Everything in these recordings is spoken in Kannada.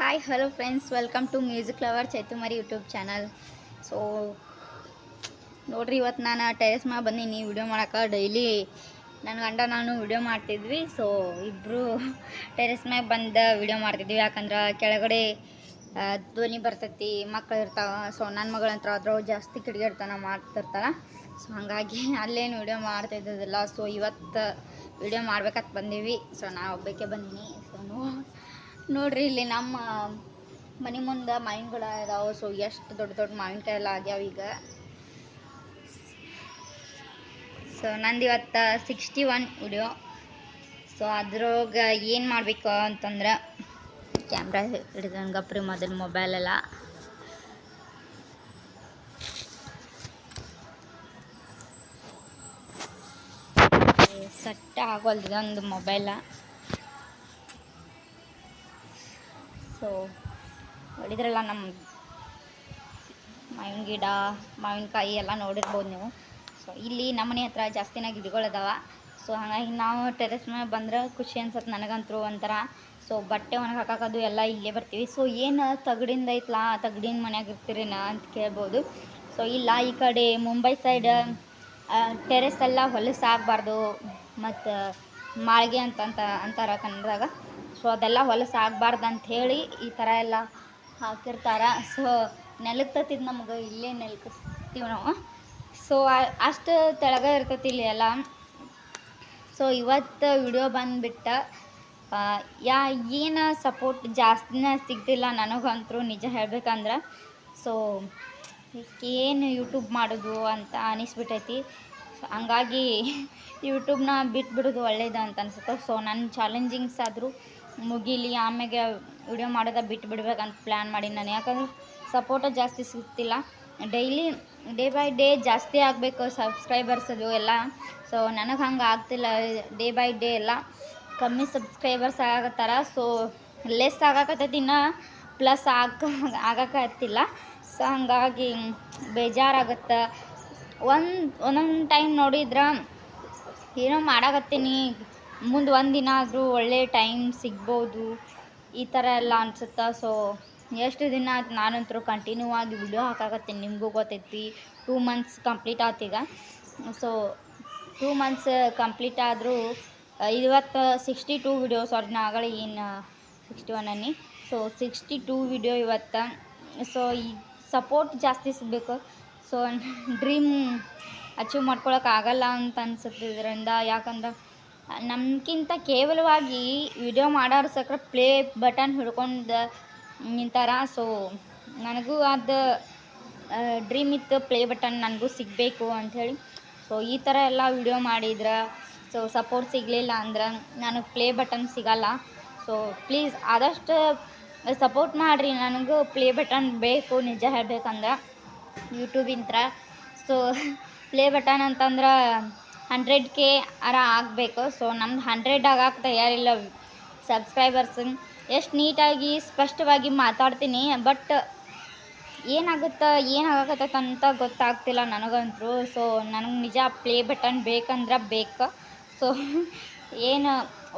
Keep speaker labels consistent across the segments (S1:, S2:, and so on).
S1: Hi hello friends, welcome to music lover Chaitumari YouTube channel. So ನೋಡ್ರಿ, ಇವತ್ತು ನಾನು ಟೆರೆಸ್ ಮ್ಯಾಗ ಬಂದೀನಿ ವಿಡಿಯೋ ಮಾಡೋಕೆ. ಡೈಲಿ ನನ್ನ ಗಂಡ ನಾನು ವಿಡಿಯೋ ಮಾಡ್ತಿದ್ವಿ. ಸೊ ಇಬ್ಬರು ಟೆರೆಸ್ ಮ್ಯಾಗ ಬಂದು ವಿಡಿಯೋ ಮಾಡ್ತಿದ್ವಿ. ಯಾಕಂದ್ರೆ ಕೆಳಗಡೆ ಧ್ವನಿ ಬರ್ತೈತಿ, ಮಕ್ಕಳು ಇರ್ತಾವೆ. ಸೊ ನನ್ನ ಮಗಳಂತ್ರ ಅದ್ರೊಳಗೆ ಜಾಸ್ತಿ ಕಿಡಿಗೇಡ್ತನ ಮಾಡ್ತಿರ್ತಾಳೆ. ಸೊ ಹಾಗಾಗಿ ಅಲ್ಲೇನು ವಿಡಿಯೋ ಮಾಡ್ತಾಯಿದ್ದಿಲ್ಲ. ಸೊ ಇವತ್ತು ವಿಡಿಯೋ ಮಾಡ್ಬೇಕಂತ ಬಂದೀವಿ. ಸೊ ನಾನು ಒಬ್ಬಕ್ಕೆ ಬಂದೀನಿ. ಸೊ ನೋಡ್ರಿ, ಇಲ್ಲಿ ನಮ್ಮ ಮನೆ ಮುಂದೆ ಮಾವಿನಗಿಡ ಇದಾವೆ. ಸೊ ಎಷ್ಟು ದೊಡ್ಡ ದೊಡ್ಡ ಮಾವಿನಕಾಯಿ ಎಲ್ಲ ಆಗ್ಯಾವ ಈಗ. ಸೊ ನಂದು ಇವತ್ತು 61 ವಿಡಿಯೋ. ಸೊ ಅದ್ರೊಳಗೆ ಏನು ಮಾಡಬೇಕು ಅಂತಂದ್ರೆ, ಕ್ಯಾಮ್ರಾ ಹಿಡಿದಂಗೆ ಗಪ್ರಿ ಮೊದಲು ಮೊಬೈಲೆಲ್ಲ ಸೆಟ್ ಆಗೋಲ್ದಿದೆ ಒಂದು ಮೊಬೈಲ. ಸೊ ನೋಡಿದ್ರಲ್ಲ, ನಮ್ಮ ಮಾವಿನ ಗಿಡ, ಮಾವಿನಕಾಯಿ ಎಲ್ಲ ನೋಡಿರ್ಬೋದು ನೀವು. ಸೊ ಇಲ್ಲಿ ನಮ್ಮನೆ ಹತ್ರ ಜಾಸ್ತಿನ ಗಿಡಗಳದಾವ. ಸೊ ಹಾಗಾಗಿ ನಾವು ಟೆರೆಸ್ ಮೇಲೆ ಬಂದ್ರೆ ಖುಷಿ ಅನ್ಸತ್ತೆ ನನಗಂತರೂ ಒಂಥರ. ಸೊ ಬಟ್ಟೆ ಒಣಗಿ ಹಾಕೋದು ಎಲ್ಲ ಇಲ್ಲೇ ಬರ್ತೀವಿ. ಸೊ ಏನು ತಗಡಿಂದ ಐತ್ಲಾ, ತಗಡಿನ ಮನ್ಯಾಗ ಇರ್ತೀರಿನ ಅಂತ ಕೇಳ್ಬೋದು. ಸೊ ಇಲ್ಲ, ಈ ಕಡೆ ಮುಂಬೈ ಸೈಡ್ ಟೆರೆಸ್ ಎಲ್ಲ ಹೊಲಸಾಗಬಾರ್ದು ಮತ್ತು ಮಾಳಿಗೆ ಅಂತಾರ ಕನ್ನಡದಾಗ. ಸೊ ಅದೆಲ್ಲ ಹೊಲಸಾಗಬಾರ್ದು ಅಂಥೇಳಿ ಈ ಥರ ಎಲ್ಲ ಹಾಕಿರ್ತಾರೆ. ಸೊ ನೆಲಕ್ತತಿದ್ದು ನಮ್ಗೆ ಇಲ್ಲೇ ನೆಲಕ್ಕಿಸ್ತೀವಿ ನಾವು. ಸೊ ಅಷ್ಟು ತೆಳಗೆ ಇರ್ತೈತಿ ಇಲ್ಲಿ ಎಲ್ಲ. ಸೊ ಇವತ್ತು ವಿಡಿಯೋ ಬಂದುಬಿಟ್ಟು ಏನು ಸಪೋರ್ಟ್ ಜಾಸ್ತಿನೇ ಸಿಗ್ತಿಲ್ಲ ನನಗಂತರೂ, ನಿಜ ಹೇಳ್ಬೇಕಂದ್ರೆ. ಸೊ ಏನು ಯೂಟ್ಯೂಬ್ ಮಾಡೋದು ಅಂತ ಅನಿಸ್ಬಿಟ್ಟೈತಿ. ಸೊ ಹಂಗಾಗಿ ಯೂಟ್ಯೂಬ್ನ ಬಿಟ್ಬಿಡೋದು ಒಳ್ಳೇದು ಅಂತ ಅನ್ಸುತ್ತೆ. ಸೊ ನನ್ನ ಚಾಲೆಂಜಿಂಗ್ಸ್ ಆದರೂ ಮುಗೀಲಿ, ಆಮೇಲೆ ವಿಡಿಯೋ ಮಾಡೋದ ಬಿಟ್ಬಿಡ್ಬೇಕಂತ ಪ್ಲ್ಯಾನ್ ಮಾಡಿ ನಾನು. ಯಾಕಂದ್ರೆ ಸಪೋರ್ಟ ಜಾಸ್ತಿ ಸಿಗ್ತಿಲ್ಲ. ಡೈಲಿ ಡೇ ಬೈ ಡೇ ಜಾಸ್ತಿ ಆಗಬೇಕು ಸಬ್ಸ್ಕ್ರೈಬರ್ಸ್ ಅದು ಎಲ್ಲ. ಸೊ ನನಗೆ ಹಂಗೆ ಆಗ್ತಿಲ್ಲ. ಡೇ ಬೈ ಡೇ ಎಲ್ಲ ಕಮ್ಮಿ ಸಬ್ಸ್ಕ್ರೈಬರ್ಸ್ ಆಗತ್ತಾರ. ಸೊ ಲೆಸ್ ಆಗಾಕತ್ತೈತಿ, ಇನ್ನು ಪ್ಲಸ್ ಆಗಕತ್ತಿಲ್ಲ. ಸೊ ಹಾಗಾಗಿ ಬೇಜಾರಾಗತ್ತೆ. ಒಂದೊಂದು ಟೈಮ್ ನೋಡಿದ್ರೆ ಏನೋ ಮಾಡಾಕತ್ತೀನಿ, ಮುಂದೆ ಒಂದಿನ ಆದರೂ ಒಳ್ಳೆ ಟೈಮ್ ಸಿಗ್ಬೋದು, ಈ ಥರ ಎಲ್ಲ ಅನ್ಸುತ್ತೆ. ಸೊ ಎಷ್ಟು ದಿನ ಆಯ್ತು ನಾನಂತರೂ ಕಂಟಿನ್ಯೂ ಆಗಿ ವಿಡಿಯೋ ಹಾಕಾಕತ್ತೀನಿ, ನಿಮಗೂ ಗೊತ್ತೈತಿ. 2 ಮಂತ್ಸ್ ಕಂಪ್ಲೀಟ್ ಆತೀಗ. ಸೊ 2 ಮಂತ್ಸ್ ಕಂಪ್ಲೀಟ್ ಆದರೂ ಇವತ್ತು 62 ವಿಡಿಯೋ, ಸಾರಿ ನಾಗಳೆ ಏನು 61 ಅನ್ನಿ. ಸೊ 62 ವಿಡಿಯೋ ಇವತ್ತು. ಸೊ ಈ ಸಪೋರ್ಟ್ ಜಾಸ್ತಿ ಸಿಗಬೇಕು. ಸೊ ಡ್ರೀಮ್ ಅಚೀವ್ ಮಾಡ್ಕೊಳಕ್ಕಾಗಲ್ಲ ಅಂತ ಅನ್ಸುತ್ತೆ ಇದರಿಂದ. ಯಾಕಂದ್ರೆ ನಮ್ಗಿಂತ ಕೇವಲವಾಗಿ ವಿಡಿಯೋ ಮಾಡೋರು ಸಕ್ರೆ ಪ್ಲೇ ಬಟನ್ ಹಿಡ್ಕೊಂಡು ನಿಂತಾರ. ಸೊ ನನಗೂ ಅದು ಡ್ರೀಮ್ ಇತ್ತು, ಪ್ಲೇ ಬಟನ್ ನನಗೂ ಸಿಗಬೇಕು ಅಂಥೇಳಿ. ಸೊ ಈ ಥರ ಎಲ್ಲ ವಿಡಿಯೋ ಮಾಡಿದ್ರೆ, ಸೊ ಸಪೋರ್ಟ್ ಸಿಗಲಿಲ್ಲ ಅಂದ್ರೆ ನನಗೆ ಪ್ಲೇ ಬಟನ್ ಸಿಗಲ್ಲ. ಸೊ ಪ್ಲೀಸ್ ಆದಷ್ಟು ಸಪೋರ್ಟ್ ಮಾಡಿರಿ, ನನಗೂ ಪ್ಲೇ ಬಟನ್ ಬೇಕು ನಿಜ ಹೇಳ್ಬೇಕಂದ್ರೆ ಯೂಟ್ಯೂಬಿಂದ. ಸೊ ಪ್ಲೇ ಬಟನ್ ಅಂತಂದ್ರೆ 100K ಆಗಬೇಕು. ಸೊ ನಮ್ದು 100 ಆಗಕ್ಕೆ ತಯಾರಿಲ್ಲ ಸಬ್ಸ್ಕ್ರೈಬರ್ಸ್. ಎಷ್ಟು ನೀಟಾಗಿ ಸ್ಪಷ್ಟವಾಗಿ ಮಾತಾಡ್ತೀನಿ, ಬಟ್ ಏನಾಗತ್ತೈತೆ ಅಂತ ಗೊತ್ತಾಗ್ತಿಲ್ಲ ನನಗಂತೂ. ಸೊ ನನಗೆ ನಿಜ ಪ್ಲೇ ಬಟನ್ ಬೇಕಂದ್ರೆ ಬೇಕು. ಸೊ ಏನು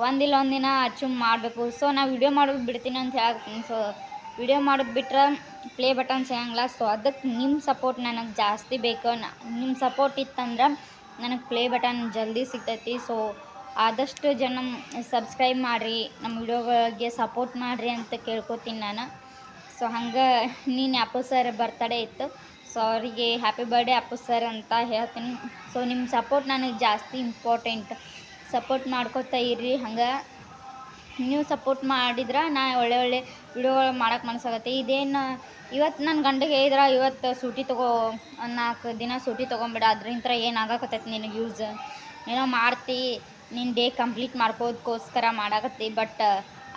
S1: ಒಂದಿಲ್ಲ ಒಂದಿನ ಅಚೀವ್ ಮಾಡಬೇಕು. ಸೊ ನಾವು ವಿಡಿಯೋ ಮಾಡೋದು ಬಿಡ್ತೀನಿ ಅಂತ ಹೇಳ್ತೀನಿ. ಸೊ ವಿಡಿಯೋ ಮಾಡೋದು ಬಿಟ್ರೆ ಪ್ಲೇ ಬಟನ್ ಸಿಗಂಗಿಲ್ಲ. ಸೊ ಅದಕ್ಕೆ ನಿಮ್ಮ ಸಪೋರ್ಟ್ ನನಗೆ ಜಾಸ್ತಿ ಬೇಕು. ನಿಮ್ಮ ಸಪೋರ್ಟ್ ಇತ್ತಂದ್ರೆ ನನಗೆ ಪ್ಲೇ ಬಟನ್ ಜಲ್ದಿ ಸಿಗ್ತೈತಿ. ಸೊ ಆದಷ್ಟು ಜನ ಸಬ್ಸ್ಕ್ರೈಬ್ ಮಾಡಿರಿ, ನಮ್ಮ ವಿಡಿಯೋಗಳಿಗೆ ಸಪೋರ್ಟ್ ಮಾಡಿರಿ ಅಂತ ಕೇಳ್ಕೊತೀನಿ ನಾನು. ಸೊ ಹಂಗೆ ನೀನು ಅಪ್ಪು ಸರ್ ಬರ್ತಡೇ ಇತ್ತು. ಸೊ ಅವರಿಗೆ ಹ್ಯಾಪಿ ಬರ್ಡೇ ಅಪ್ಪು ಸರ್ ಅಂತ ಹೇಳ್ತೀನಿ. ಸೊ ನಿಮ್ಮ ಸಪೋರ್ಟ್ ನನಗೆ ಜಾಸ್ತಿ ಇಂಪಾರ್ಟೆಂಟ್. ಸಪೋರ್ಟ್ ಮಾಡ್ಕೊತಾ ಇರ್ರಿ. ಹಂಗೆ ನೀವು ಸಪೋರ್ಟ್ ಮಾಡಿದ್ರೆ ನಾ ಒಳ್ಳೆ ವಿಡಿಯೋಗಳು ಮಾಡೋಕ್ಕೆ ಮನಸ್ಸಾಗತ್ತೆ. ಇದೇನು ಇವತ್ತು ನನ್ನ ಗಂಡಗೆ ಹೇಳಿದ್ರೆ, ಇವತ್ತು ಸೂಟಿ ತೊಗೋ, 4 ದಿನ ಸೂಟಿ ತೊಗೊಂಬಿಡ, ಅದರಿಂದ ಏನಾಗಕತ್ತೈತಿ ನಿನಗೆ ಯೂಸ್, ಏನೋ ಮಾಡ್ತಿ, ನಿನ್ನ ಡೇ ಕಂಪ್ಲೀಟ್ ಮಾಡ್ಕೋದಕ್ಕೋಸ್ಕರ ಮಾಡಾಕತ್ತಿ, ಬಟ್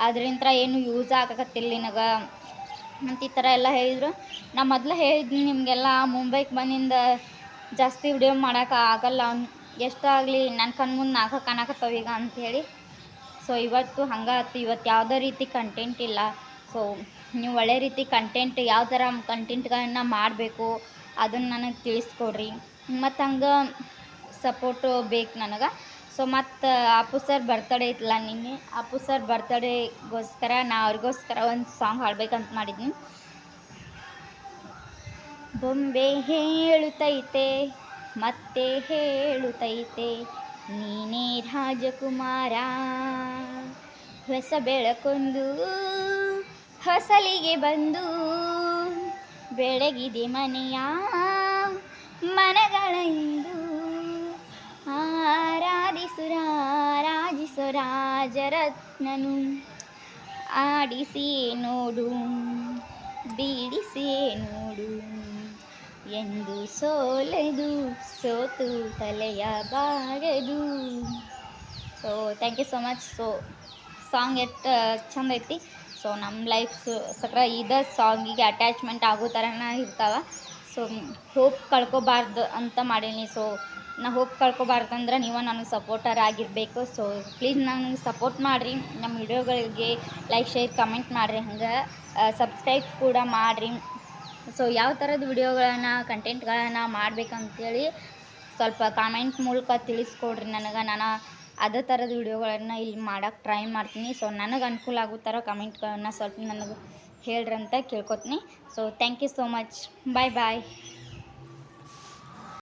S1: ಅದರಿಂದ ಏನು ಯೂಸ್ ಆಗಕತ್ತಿಲ್ಲ ನಿನಗೆ ಅಂತ ಈ ಥರ ಎಲ್ಲ ಹೇಳಿದರು. ನಾ ಮೊದಲು ಹೇಳಿದ್ನಿ ನಿಮಗೆಲ್ಲ, ಮುಂಬೈಗೆ ಬಂದಿಂದ ಜಾಸ್ತಿ ವಿಡಿಯೋ ಮಾಡೋಕೆ ಆಗಲ್ಲ, ಎಷ್ಟಾಗಲಿ ನನ್ನ ಕಣ್ಮುಂದೆ 4 ಕಾಣಕತ್ತವ ಈಗ ಅಂಥೇಳಿ. ಸೊ ಇವತ್ತು ಹಂಗಾತು. ಇವತ್ತು ಯಾವುದೇ ರೀತಿ ಕಂಟೆಂಟ್ ಇಲ್ಲ. ಸೊ ನೀವು ಒಳ್ಳೆ ರೀತಿ ಕಂಟೆಂಟ್, ಯಾವ ಥರ ಕಂಟೆಂಟ್ಗಳನ್ನ ಮಾಡಬೇಕು ಅದನ್ನು ನನಗೆ ತಿಳಿಸ್ಕೊಡ್ರಿ. ಮತ್ತು ಹಂಗೆ ಸಪೋರ್ಟು ಬೇಕು ನನಗೆ. ಸೊ ಮತ್ತು ಅಪ್ಪು ಸರ್ ಬರ್ತಡೇ ಇತ್ತಲ್ಲ ನಿನ್ನೆ, ಅಪ್ಪು ಸರ್ ಬರ್ತಡೇಗೋಸ್ಕರ ನಾ ಅವ್ರಿಗೋಸ್ಕರ ಒಂದು ಸಾಂಗ್ ಹಾಡ್ಬೇಕಂತ ಮಾಡಿದ್ನಿ. ಬೊಂಬೆ ಹೇಳುತ್ತೈತೆ ಮತ್ತೆ ಹೇಳುತ್ತೈತೆ ನೀನೇ ರಾಜಕುಮಾರ, ಹೊಸ ಬೆಳಕೊಂದು ಹೊಸಲಿಗೆ ಬಂದು ಬೆಳಗಿದೆ ಮನೆಯ ಮನಗಳ ಇಂದು, ಆರಾಧಿಸು ರಾಜರತ್ನನು, ಆಡಿಸಿ ನೋಡು ಬೀಡಿಸಿ ನೋಡು ಎಂದು ಸೋಲೆದು ಸೋತು ತಲೆಯ ಬಾಗದು. So thank you so much. So song ಎಷ್ಟು ಚಂದ ಐತಿ. ಸೊ ನಮ್ಮ ಲೈಫ್ ಸಕ್ರ ಇದ ಸಾಂಗಿಗೆ ಅಟ್ಯಾಚ್ಮೆಂಟ್ ಆಗೋ ಥರನ ಇರ್ತಾವೆ. ಸೊ ಹೋಪ್ ಕಳ್ಕೊಬಾರ್ದು ಅಂತ ಮಾಡೀನಿ. ಸೊ ನಾ ಹೋಪ್ ಕಳ್ಕೊಬಾರ್ದಂದ್ರೆ ನೀವು ನನಗೆ ಸಪೋರ್ಟರ್ ಆಗಿರಬೇಕು. ಸೊ ಪ್ಲೀಸ್ ನನಗೆ ಸಪೋರ್ಟ್ ಮಾಡಿರಿ, ನಮ್ಮ ವಿಡಿಯೋಗಳಿಗೆ ಲೈಕ್ ಶೇರ್ ಕಮೆಂಟ್ ಮಾಡಿರಿ, ಹಂಗೆ ಸಬ್ಸ್ಕ್ರೈಬ್ ಕೂಡ ಮಾಡಿರಿ. ಸೊ ಯಾವ ಥರದ ವಿಡಿಯೋಗಳನ್ನು ಕಂಟೆಂಟ್ಗಳನ್ನು ಮಾಡಬೇಕಂತೇಳಿ ಸ್ವಲ್ಪ ಕಾಮೆಂಟ್ ಮೂಲಕ ತಿಳಿಸ್ಕೊಡ್ರಿ ನನಗೆ. ನಾನು ಅದೇ ಥರದ ವಿಡಿಯೋಗಳನ್ನು ಇಲ್ಲಿ ಮಾಡೋಕ್ಕೆ ಟ್ರೈ ಮಾಡ್ತೀನಿ. ಸೊ ನನಗೆ ಅನುಕೂಲ ಆಗೋ ಥರ ಕಮೆಂಟ್ಗಳನ್ನು ಸ್ವಲ್ಪ ನನಗೆ ಹೇಳ್ರಿ ಅಂತ ಕೇಳ್ಕೊತೀನಿ. So thank you so much. Bye bye.